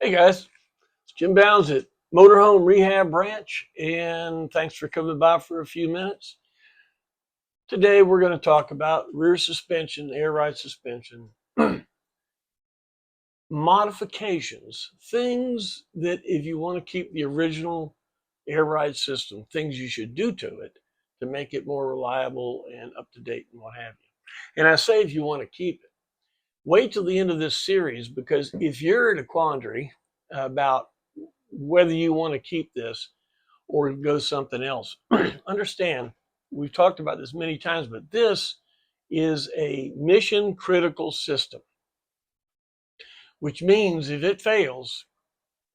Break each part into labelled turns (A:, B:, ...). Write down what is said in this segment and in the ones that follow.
A: Hey guys, it's Jim Bounds at Motorhome Rehab Branch, and thanks for coming by for a few minutes. Today we're going to talk about rear suspension, air ride suspension, modifications, things that if you want to keep the original air ride system, things you should do to it to make it more reliable and up to date and what have you. And I say if you want to keep it, wait till the end of this series, because if you're in a quandary about whether you want to keep this or go something else, understand, we've talked about this many times, but this is a mission critical system, which means if it fails,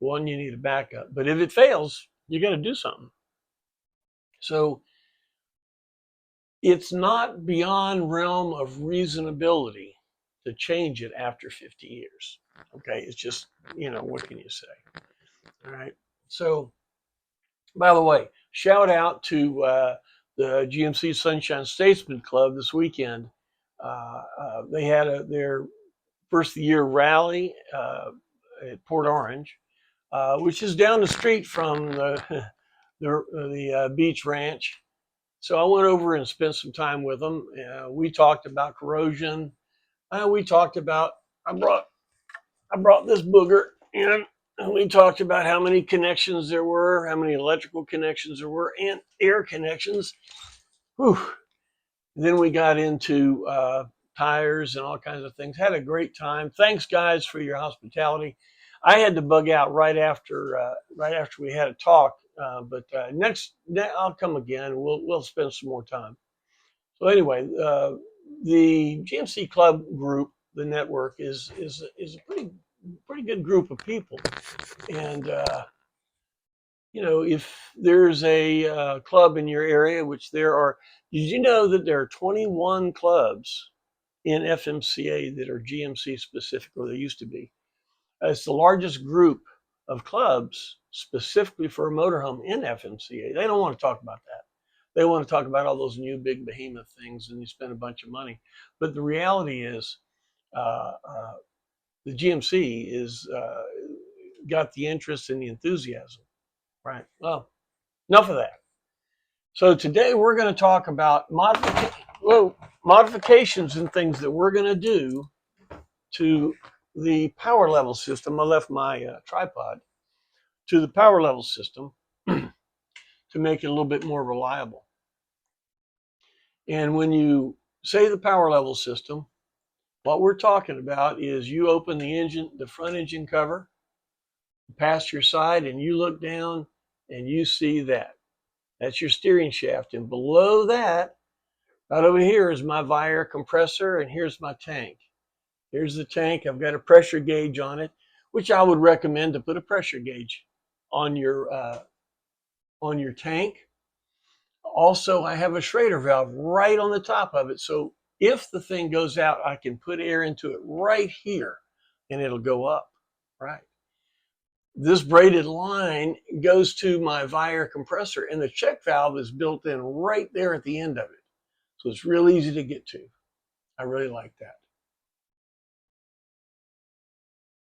A: one, you need a backup. But if it fails, you're going to do something. So it's not beyond realm of reasonability to change it after 50 years. Okay, it's just, what can you say? All right. So, by the way, shout out to the GMC Sunshine Statesman Club this weekend. They had their first year rally at Port Orange, which is down the street from the beach ranch. So I went over and spent some time with them. We talked about corrosion. We talked about I brought this booger in, and we talked about how many connections there were, how many electrical connections there were, and air connections. Whew. Then we got into tires and all kinds of things. Had a great time. Thanks, guys, for your hospitality. I had to bug out right after we had a talk, but next I'll come again. We'll spend some more time. So anyway, the GMC Club group, the network, is a pretty good group of people, and if there's a club in your area, which there are, did you know that there are 21 clubs in FMCA that are GMC specific, or they used to be? It's the largest group of clubs specifically for a motorhome in FMCA. They don't want to talk about that. They want to talk about all those new big behemoth things, and you spend a bunch of money. But the reality is, the GMC is got the interest and the enthusiasm. Right. Well, enough of that. So today we're going to talk about modifications and things that we're going to do to the power level system. I left my tripod, to the power level system to make it a little bit more reliable. And when you say the power level system, what we're talking about is you open the front engine cover, past your side, and you look down and you see that. That's your steering shaft. And below that, right over here, is my Vire compressor, and here's my tank. Here's the tank. I've got a pressure gauge on it, which I would recommend to put a pressure gauge on your tank. Also, I have a Schrader valve right on the top of it. So if the thing goes out, I can put air into it right here, and it'll go up, right? This braided line goes to my Vire compressor, and the check valve is built in right there at the end of it. So it's real easy to get to. I really like that.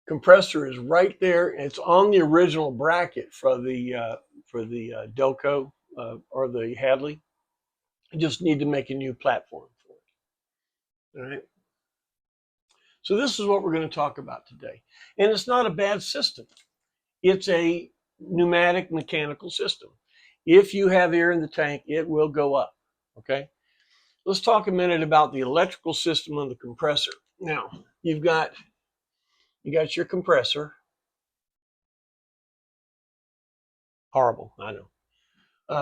A: Compressor is right there. It's on the original bracket for the Delco or the Hadley. I just need to make a new platform for it. All right. So this is what we're going to talk about today. And it's not a bad system. It's a pneumatic mechanical system. If you have air in the tank, it will go up. Okay. Let's talk a minute about the electrical system of the compressor. Now, you got your compressor. Horrible, I know.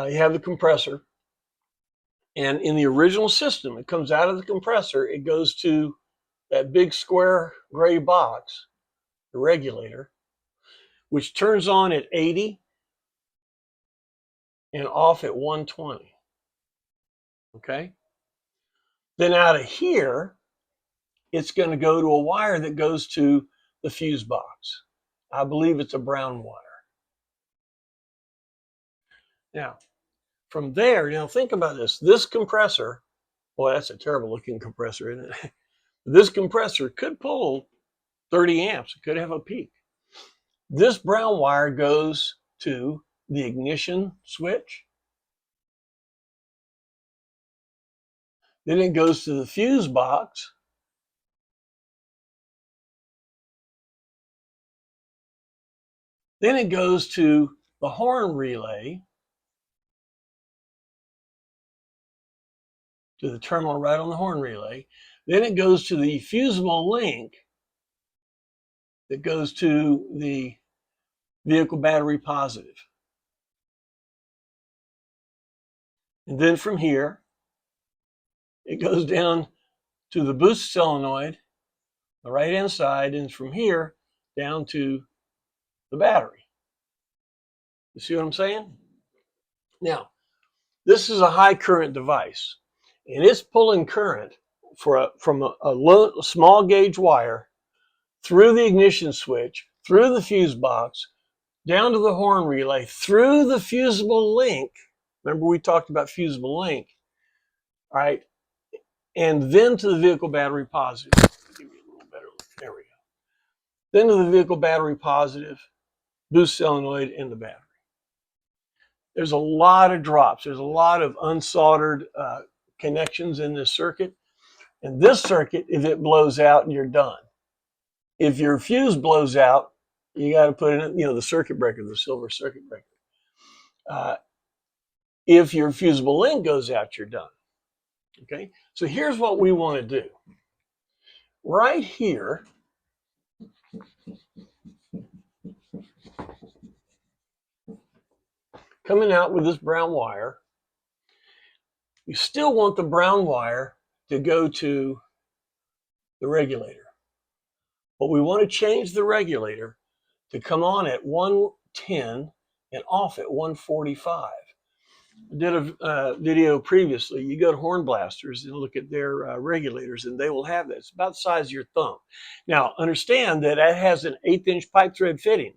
A: You have the compressor, and in the original system, it comes out of the compressor. It goes to that big square gray box, the regulator, which turns on at 80 and off at 120. Okay. Then out of here, it's going to go to a wire that goes to the fuse box. I believe it's a brown wire. Now, from there, think about this. This compressor, boy, that's a terrible looking compressor, isn't it? This compressor could pull 30 amps. It could have a peak. This brown wire goes to the ignition switch. Then it goes to the fuse box. Then it goes to the horn relay, to the terminal right on the horn relay. Then it goes to the fusible link that goes to the vehicle battery positive. And then from here, it goes down to the boost solenoid, the right hand side, and from here down to the battery. You see what I'm saying? Now, this is a high current device, and it's pulling current from a small gauge wire through the ignition switch, through the fuse box, down to the horn relay, through the fusible link. Remember we talked about fusible link, all right? And then to the vehicle battery positive. Give you a little better look. There we go. Then to the vehicle battery positive, boost solenoid, and the battery. There's a lot of drops. There's a lot of unsoldered connections in this circuit. And this circuit, if it blows out, you're done. If your fuse blows out, you got to put in, the circuit breaker, the silver circuit breaker. If your fusible link goes out, you're done. Okay, so here's what we want to do. Right here, coming out with this brown wire, you still want the brown wire to go to the regulator. But we want to change the regulator to come on at 110 and off at 145. I did a video previously. You go to Horn Blasters and look at their regulators, and they will have that. It's about the size of your thumb. Now, understand that it has an 1/8 inch pipe thread fitting.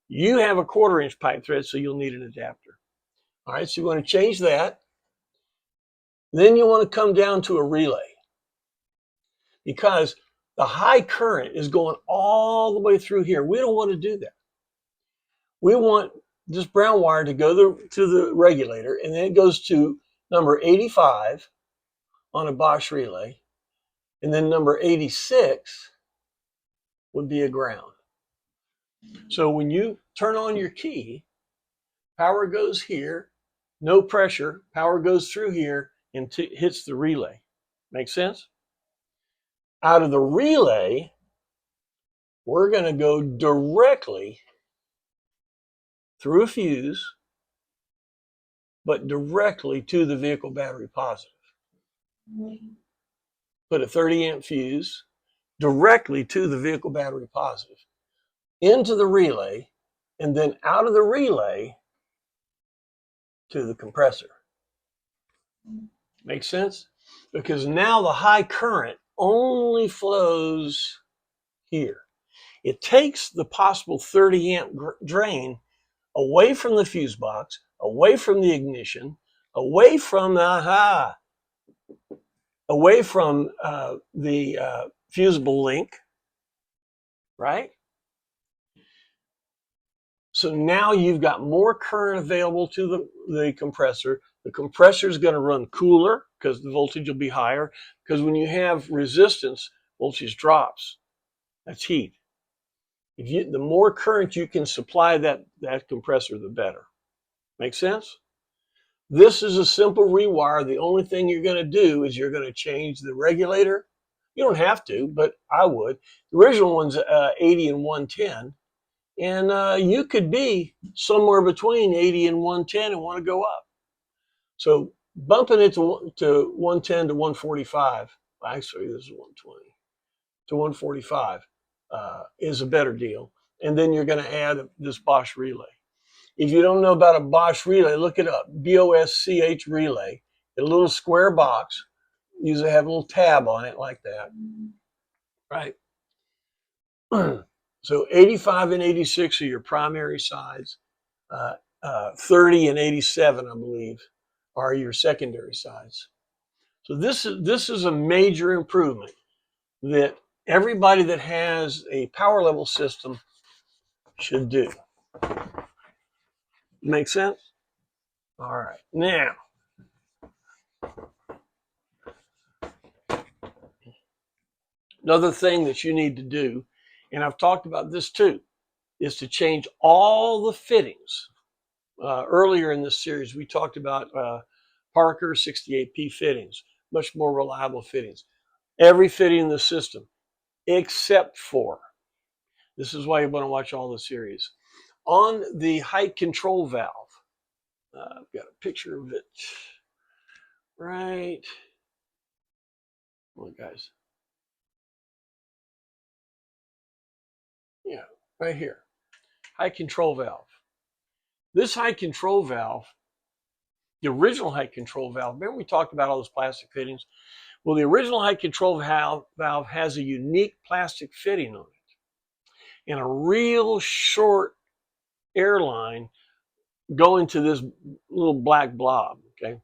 A: You have a 1/4 inch pipe thread, so you'll need an adapter. All right, so you want to change that. Then you want to come down to a relay, because the high current is going all the way through here. We don't want to do that. We want this brown wire to go to the regulator, and then it goes to number 85 on a Bosch relay, and then number 86 would be a ground. So when you turn on your key, power goes here, no pressure, power goes through here and hits the relay. Make sense? Out of the relay, we're going to go directly through a fuse, but directly to the vehicle battery positive. Put a 30 amp fuse directly to the vehicle battery positive, into the relay, and then out of the relay to the compressor. Make sense? Because now the high current only flows here. It takes the possible 30 amp drain away from the fuse box, away from the ignition, away from the fusible link, right? So now you've got more current available to the compressor. The compressor is going to run cooler because the voltage will be higher. Because when you have resistance, voltage drops. That's heat. The more current you can supply that compressor, the better. Make sense? This is a simple rewire. The only thing you're going to do is you're going to change the regulator. You don't have to, but I would. The original one's 80 and 110. And you could be somewhere between 80 and 110 and want to go up. So bumping it to 110 to 145, actually this is 120, to 145 is a better deal. And then you're going to add this Bosch relay. If you don't know about a Bosch relay, look it up. BOSCH relay. A little square box. Usually have a little tab on it like that. Right? So 85 and 86 are your primary sides. 30 and 87, I believe, are your secondary sides. So this is a major improvement that everybody that has a power level system should do. Make sense? All right. Now, another thing that you need to do, and I've talked about this too, is to change all the fittings. Earlier in this series, we talked about Parker 68P fittings, much more reliable fittings. Every fitting in the system, except for, this is why you want to watch all the series, on the height control valve. I've got a picture of it right. Come on, guys. Yeah, right here. Height control valve. This height control valve, the original height control valve, remember we talked about all those plastic fittings? Well, the original height control valve has a unique plastic fitting on it and a real short air line going to this little black blob, okay?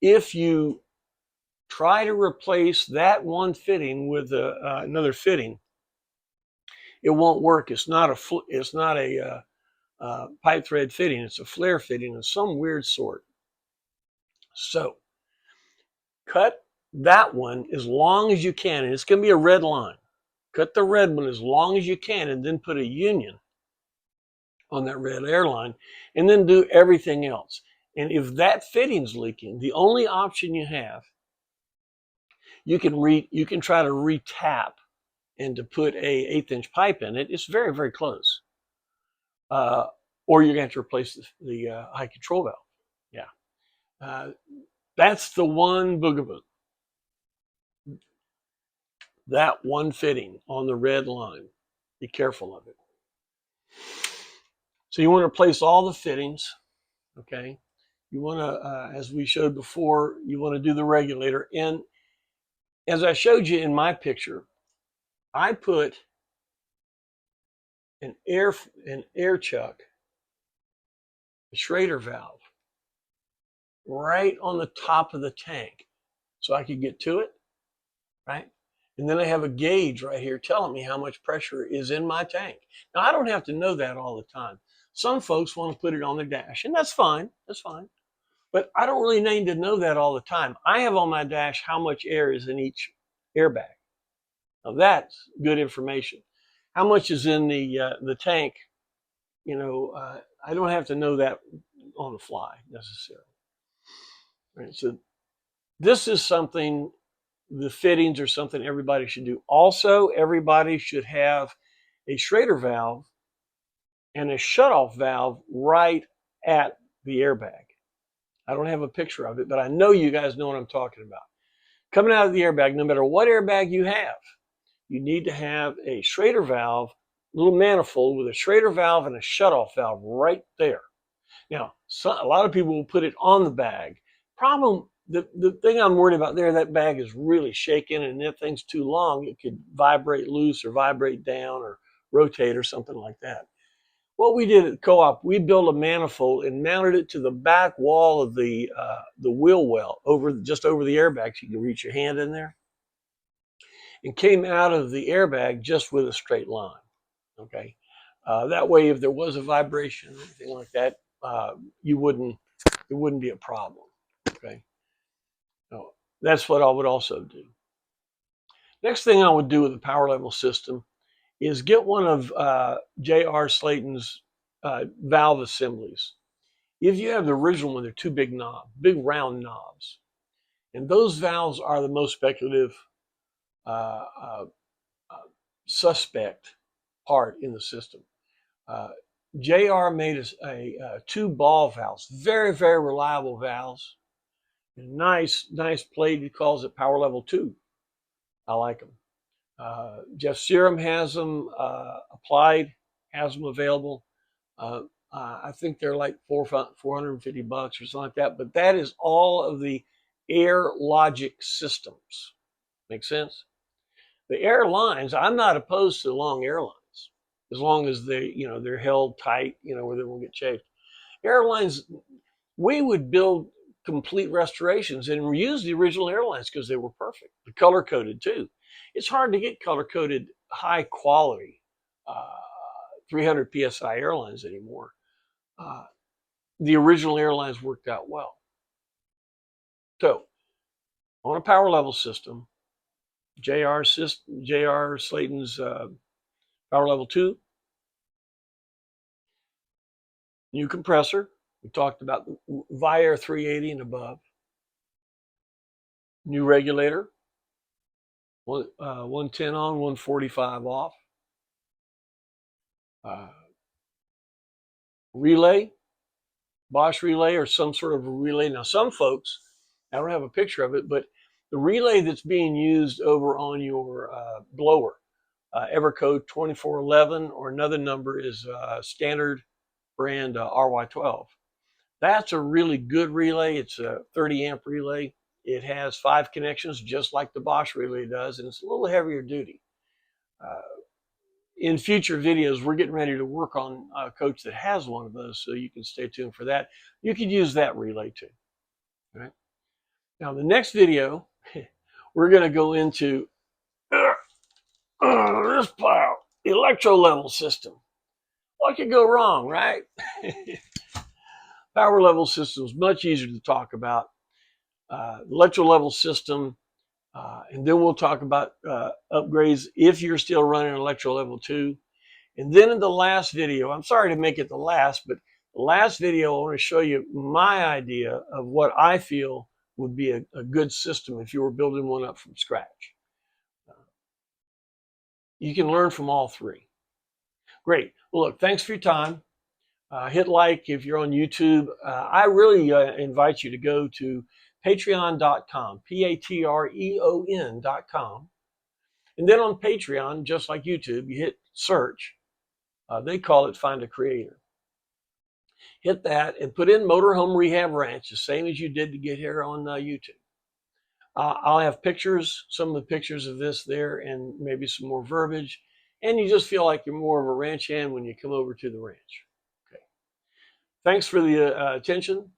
A: If you try to replace that one fitting with another fitting, it won't work. It's not a pipe thread fitting. It's a flare fitting of some weird sort. So cut that one as long as you can, and it's going to be a red line. Cut the red one as long as you can, and then put a union on that red airline, and then do everything else. And if that fitting's leaking, the only option you have, you can try to retap and to put a 1/8" pipe in it. It's very, very close. Or you're going to have to replace the high control valve. Yeah. That's the one boogaboo. That one fitting on the red line. Be careful of it. So you want to replace all the fittings, okay? You want to, as we showed before, you want to do the regulator. And as I showed you in my picture, I put an air chuck, a Schrader valve, right on the top of the tank so I could get to it, right? And then I have a gauge right here telling me how much pressure is in my tank. Now, I don't have to know that all the time. Some folks want to put it on their dash, and that's fine. That's fine. But I don't really need to know that all the time. I have on my dash how much air is in each airbag. Now, that's good information. How much is in the tank? You know, I don't have to know that on the fly necessarily. Right? So this is something, the fittings are something everybody should do. Also, everybody should have a Schrader valve and a shutoff valve right at the airbag. I don't have a picture of it, but I know you guys know what I'm talking about. Coming out of the airbag, no matter what airbag you have, you need to have a Schrader valve, little manifold with a Schrader valve and a shutoff valve right there. Now, a lot of people will put it on the bag. The thing I'm worried about there, that bag is really shaking, and if thing's too long, it could vibrate loose or vibrate down or rotate or something like that. What we did at Co-op, we built a manifold and mounted it to the back wall of the wheel well, just over the airbag, so you can reach your hand in there, and came out of the airbag just with a straight line. Okay, that way, if there was a vibration or anything like that, it wouldn't be a problem. Okay, so that's what I would also do. Next thing I would do with the power level system is get one of J.R. Slayton's valve assemblies. If you have the original one, they're two big round knobs. And those valves are the most speculative suspect part in the system. JR made two ball valves, very, very reliable valves. Nice plate. He calls it Power Level 2. I like them. Jeff Serum has them. Applied has them available. I think they're like $450 or something like that. But that is all of the Air Logic systems. Make sense? The air lines, I'm not opposed to long airlines, as long as they're held tight, where they won't get chafed. Airlines, we would build complete restorations and reuse the original airlines because they were perfect. The color coded too. It's hard to get color coded high quality 300 psi airlines anymore. The original airlines worked out well. So on a power level system, J.R. Slayton's power level 2, new compressor. We talked about the Viair 380 and above. New regulator, 110 on, 145 off. Relay, Bosch relay or some sort of a relay. Now, some folks, I don't have a picture of it, but the relay that's being used over on your blower, Evercode 2411, or another number is standard brand RY12. That's a really good relay. It's a 30 amp relay. It has 5 connections, just like the Bosch relay does, and it's a little heavier duty. In future videos, we're getting ready to work on a coach that has one of those, so you can stay tuned for that. You could use that relay too. All right. Now, the next video, we're going to go into this pile, electro level system. What could go wrong, right? Power level system is much easier to talk about. Electro level system, and then we'll talk about upgrades if you're still running electro level 2. And then in the last video, I'm sorry to make it the last, but the last video, I want to show you my idea of what I feel would be a good system if you were building one up from scratch. You can learn from all 3. Great. Well, look, thanks for your time. Hit like if you're on YouTube. I really invite you to go to patreon.com, patreon.com. And then on Patreon, just like YouTube, you hit search. They call it Find a Creator. Hit that and put in Motorhome Rehab Ranch, the same as you did to get here on YouTube. I'll have pictures, some of the pictures of this there, and maybe some more verbiage. And you just feel like you're more of a ranch hand when you come over to the ranch. Okay. Thanks for the attention.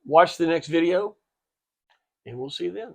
A: Watch the next video, and we'll see you then.